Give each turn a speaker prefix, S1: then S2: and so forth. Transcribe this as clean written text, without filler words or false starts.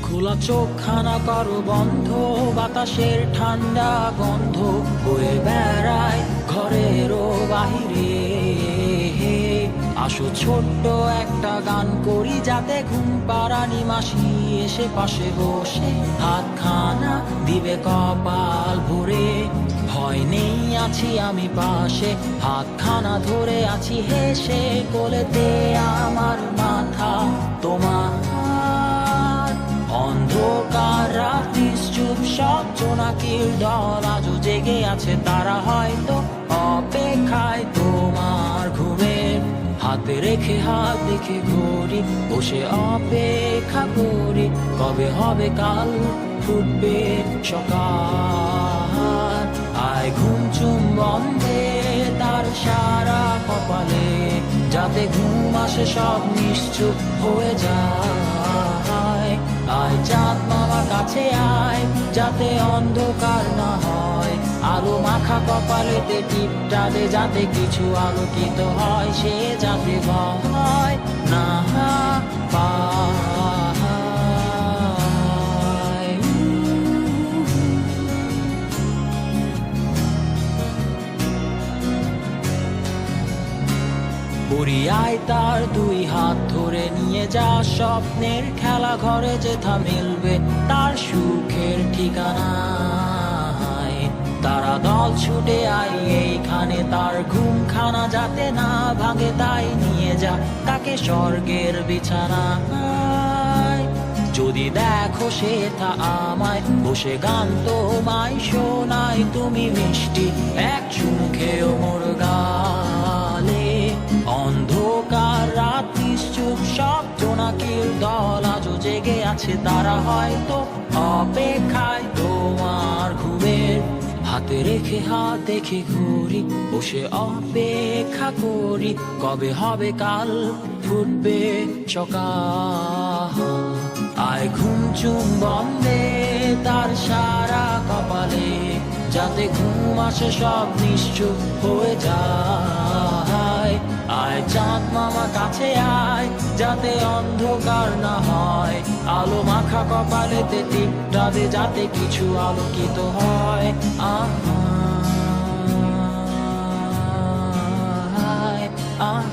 S1: খোলা চোখখানা করো বন্ধ, বাতাসের ঠান্ডা গন্ধ বয়ে বেড়ায় ঘরেরও বাহিরে। আসো ছোট্ট একটা গান করি, যাতে ঘুম পাড়ানি মাসি এসে পাশে বসে হাতখানা দিবে কপাল ভরে। ভয় নেই, আছি আমি পাশে, হাতখানা ধরে আছি হেসে, কোলেতে আমার মাথা তোমার। অন্ধকার রাত্রি চুপ, সব জোনাকির দল আজও জেগে আছে, তারা হয়তো অপেক্ষায় তোমার ঘুমের। হাতে রেখে হাত দেখে ঘড়ি, বসে অপেক্ষা করি, কবে হবে কাল, ফুটবে সকাল। আয় ঘুম চুম্বন দে তার সারা কপালে, যাতে ঘুম আসে সব নিশ্চুপ হয়ে যায়। আয় চাঁদ মামা কাছে আয়, যাতে অন্ধকার না হয়, আলো মাখা কপালেতে টিপটা দে, যাতে কিছু আলোকিত হয়, সে যাতে ভয় না পায়। পরিয়ায় তার দুই হাত ধরে নিয়ে যা, স্বপ্নের খেলা ঘরে যেথা মিলবে তার সুখের ঠিকানা। তারা দল ছুটে আই এইখানে, তার ঘুমখানা যাতে না ভাঙে, তাই নিয়ে যা তাকে স্বর্গের বিছানায়। যদি দেখো সেথা আমায় বসে গান তোমায় শোনায়, তুমি মিষ্টি এক চুমু খেও মোর গালে। অন্ধকার রাত্রি চুপ, সব জোনাকির দল আজও জেগে আছে, তারা হয়তো অপেক্ষায় তোমার ঘুমের। হাতে রেখে হাত দেখে ঘুরি, বসে অপেক্ষা করি, কবে হবে কাল, ফুটবে সকাল। আয় ঘুম চুম্বন দে তার সারা কপালে, যাতে ঘুম আসে সব নিশ্চুপ হয়ে যায়। আয় চাঁদ মামা কাছে আয়, যাতে অন্ধকার না হয়, আলো মাখা কপালেতে টিপটা দে, যাতে কিছু আলোকিত হয়। আয়